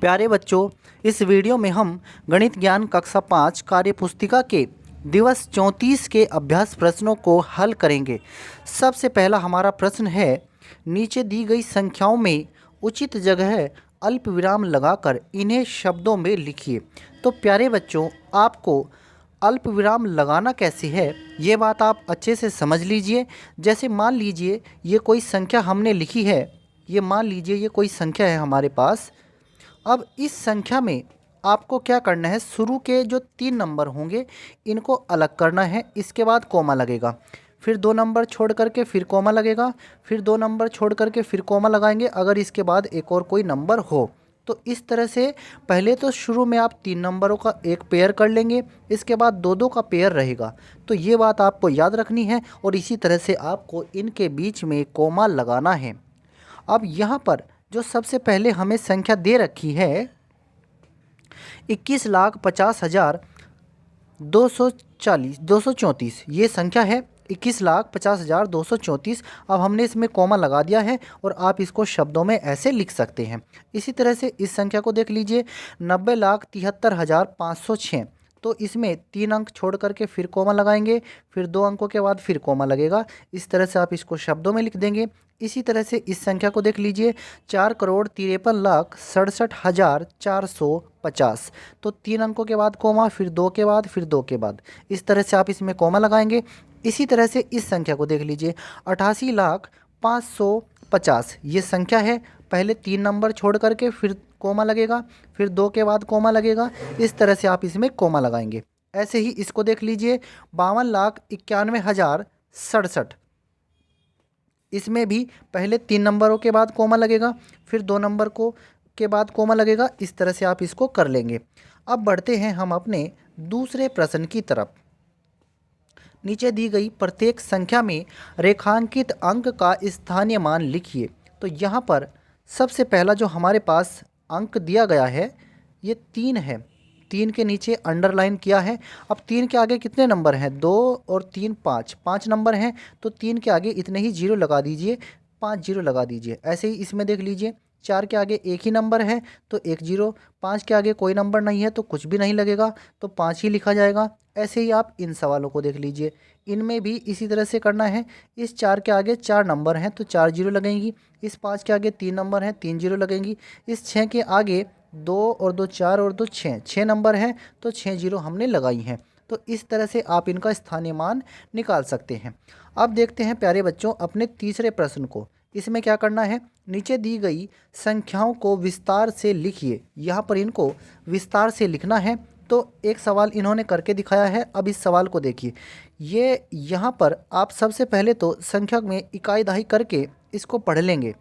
प्यारे बच्चों, इस वीडियो में हम गणित ज्ञान कक्षा 5 कार्य पुस्तिका के दिवस 34 के अभ्यास प्रश्नों को हल करेंगे। सबसे पहला हमारा प्रश्न है, नीचे दी गई संख्याओं में उचित जगह अल्प विराम लगाकर इन्हें शब्दों में लिखिए। तो प्यारे बच्चों, आपको अल्प विराम लगाना कैसे है ये बात आप अच्छे से समझ लीजिए। जैसे मान लीजिए ये कोई संख्या हमने लिखी है, ये मान लीजिए ये कोई संख्या है हमारे पास। अब इस संख्या में आपको क्या करना है, शुरू के जो 3 नंबर होंगे इनको अलग करना है। इसके बाद कोमा लगेगा, फिर 2 नंबर छोड़ करके फिर कोमा लगेगा, फिर 2 नंबर छोड़ करके फिर कोमा लगाएंगे अगर इसके बाद एक और कोई नंबर हो। तो इस तरह से पहले तो शुरू में आप 3 नंबरों का एक पेयर कर लेंगे, इसके बाद 2-2 का पेयर रहेगा। तो ये बात आपको याद रखनी है और इसी तरह से आपको इनके बीच में कोमा लगाना है। अब यहाँ पर जो सबसे पहले हमें संख्या दे रखी है 21,50,234, ये संख्या है 21,50,234। अब हमने इसमें कोमा लगा दिया है और आप इसको शब्दों में ऐसे लिख सकते हैं। इसी तरह से इस संख्या को देख लीजिए 90,73,506। तो इसमें 3 अंक छोड़ करके फिर कोमा लगाएंगे, फिर 2 अंकों के बाद फिर कोमा लगेगा। इस तरह से आप इसको शब्दों में लिख देंगे। इसी तरह से इस संख्या को देख लीजिए 4,53,67,450। तो 3 अंकों के बाद कोमा, फिर 2 के बाद, फिर 2 के बाद, इस तरह से आप इसमें कोमा लगाएंगे। इसी तरह से इस संख्या को देख लीजिए 88,550, ये संख्या है। पहले 3 नंबर छोड़ करके फिर कोमा लगेगा, फिर 2 के बाद कोमा लगेगा। इस तरह से आप इसमें कोमा लगाएंगे। ऐसे ही इसको देख लीजिए 52,91,067, इसमें भी पहले 3 नंबरों के बाद कोमा लगेगा, फिर 2 नंबर को के बाद कोमा लगेगा। इस तरह से आप इसको कर लेंगे। अब बढ़ते हैं हम अपने दूसरे प्रश्न की तरफ। नीचे दी गई प्रत्येक संख्या में रेखांकित अंक का स्थानीय मान लिखिए। तो यहाँ पर सबसे पहला जो हमारे पास अंक दिया गया है ये 3 है, 3 के नीचे अंडरलाइन किया है। अब 3 के आगे कितने नंबर हैं, 2 और 3 5 नंबर हैं। तो 3 के आगे इतने ही जीरो लगा दीजिए, 5 जीरो लगा दीजिए। ऐसे ही इसमें देख लीजिए 4 के आगे एक ही नंबर है तो 1 जीरो, 5 के आगे कोई नंबर नहीं है तो कुछ भी नहीं लगेगा तो 5 ही लिखा जाएगा। ऐसे ही आप इन सवालों को देख लीजिए, इनमें भी इसी तरह से करना है। इस 4 के आगे 4 नंबर हैं तो 4 जीरो लगेंगी, इस 5 के आगे 3 नंबर हैं 3 जीरो लगेंगी, इस 6 के आगे 2 और 2 4 और 2 6 नंबर हैं तो 6 जीरो हमने लगाई हैं। तो इस तरह से आप इनका स्थानीय मान निकाल सकते हैं। अब देखते हैं प्यारे बच्चों अपने तीसरे प्रश्न को। इसमें क्या करना है, नीचे दी गई संख्याओं को विस्तार से लिखिए। यहाँ पर इनको विस्तार से लिखना है। तो एक सवाल इन्होंने करके दिखाया है। अब इस सवाल को देखिए, ये यहाँ पर आप सबसे पहले तो संख्या में इकाई दहाई करके इसको पढ़ लेंगे।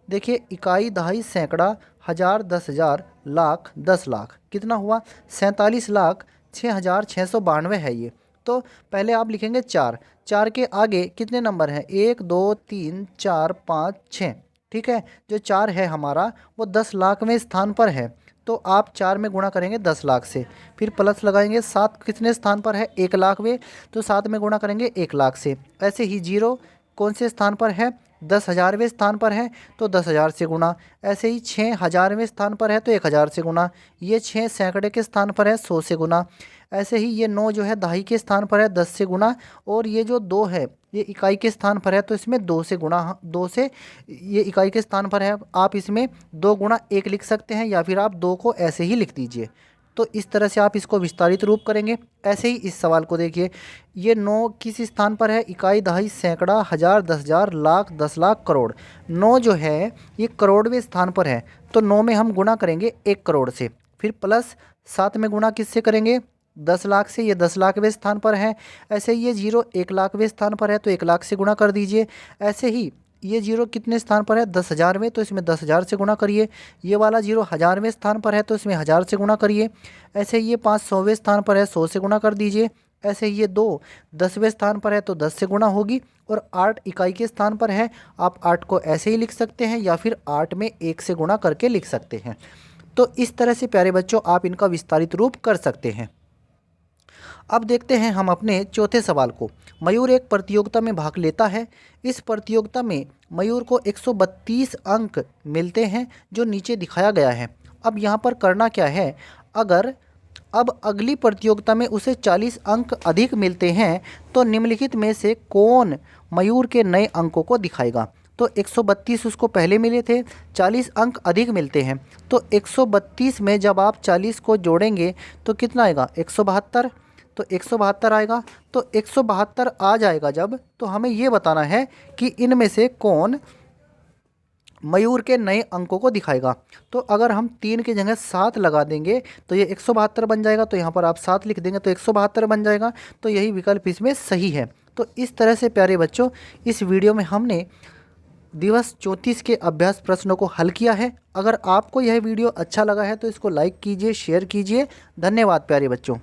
देखिए इकाई दहाई सैकड़ा, हज़ार, 10,000, लाख, 10 लाख, कितना हुआ 47,06,692 है ये। तो पहले आप लिखेंगे 4, 4 के आगे कितने नंबर हैं, 1 2 3 4 5 6। ठीक है, जो 4 है हमारा वो 10 लाखवें स्थान पर है। तो आप 4 में गुणा करेंगे 10 लाख से, फिर प्लस लगाएंगे। 7 कितने स्थान पर है, 1 लाखवें, तो 7 में गुणा करेंगे 1 लाख से। ऐसे ही 0 कौन से स्थान पर है, 10,000वें स्थान पर है तो 10,000 से गुणा। ऐसे ही 6 हज़ारवें स्थान पर है तो 1,000 से गुणा। ये 6 सैकड़े के स्थान पर है 100 से गुणा। ऐसे ही ये 9 जो है दहाई के स्थान पर है 10 से गुणा। और ये जो 2 है ये इकाई के स्थान पर है तो इसमें 2 से गुणा, 2 से, ये इकाई के स्थान पर है आप इसमें 2 गुणा 1 लिख सकते हैं या फिर आप 2 को ऐसे ही लिख दीजिए। तो इस तरह से आप इसको विस्तारित रूप करेंगे। ऐसे ही इस सवाल को देखिए, ये 9 किस स्थान पर है, इकाई दहाई सैकड़ा, हज़ार, 10,000, लाख, 10 लाख, करोड़। 9 जो है ये करोड़वें स्थान पर है तो 9 में हम गुणा करेंगे 1 करोड़ से, फिर प्लस 7 में गुणा किससे करेंगे, 10 लाख से, ये 10 लाखवें स्थान पर है। ऐसे ही ये 0 1 लाखवें स्थान पर है तो 1 लाख से गुणा कर दीजिए। ऐसे ही ये 0 कितने स्थान पर है, 10,000वें, तो इसमें 10,000 से गुणा करिए। ये वाला 0 हज़ारवें स्थान पर है तो इसमें 1000 से गुणा करिए। ऐसे ही ये 5 100वें स्थान पर है, 100 से गुणा कर दीजिए। ऐसे ही ये 2 10वें स्थान पर है तो 10 से गुणा होगी। और 8 इकाई के स्थान पर है, आप 8 को ऐसे ही लिख सकते हैं या फिर 8 में 1 से गुणा करके लिख सकते हैं। तो इस तरह से प्यारे बच्चों आप इनका विस्तारित रूप कर सकते हैं। अब देखते हैं हम अपने चौथे सवाल को। मयूर एक प्रतियोगिता में भाग लेता है। इस प्रतियोगिता में मयूर को 132 अंक मिलते हैं जो नीचे दिखाया गया है। अब यहाँ पर करना क्या है, अगर अब अगली प्रतियोगिता में उसे 40 अंक अधिक मिलते हैं तो निम्नलिखित में से कौन मयूर के नए अंकों को दिखाएगा। तो 132 उसको पहले मिले थे, 40 अंक अधिक मिलते हैं, तो 132 में जब आप 40 को जोड़ेंगे तो कितना आएगा, 172। तो 172 आएगा। तो 172 आ जाएगा जब, तो हमें ये बताना है कि इनमें से कौन मयूर के नए अंकों को दिखाएगा। तो अगर हम 3 की जगह 7 लगा देंगे तो ये 172 बन जाएगा। तो यहाँ पर आप 7 लिख देंगे तो 172 बन जाएगा। तो यही विकल्प इसमें सही है। तो इस तरह से प्यारे बच्चों, इस वीडियो में हमने दिवस 34 के अभ्यास प्रश्नों को हल किया है। अगर आपको यह वीडियो अच्छा लगा है तो इसको लाइक कीजिए, शेयर कीजिए। धन्यवाद प्यारे बच्चों।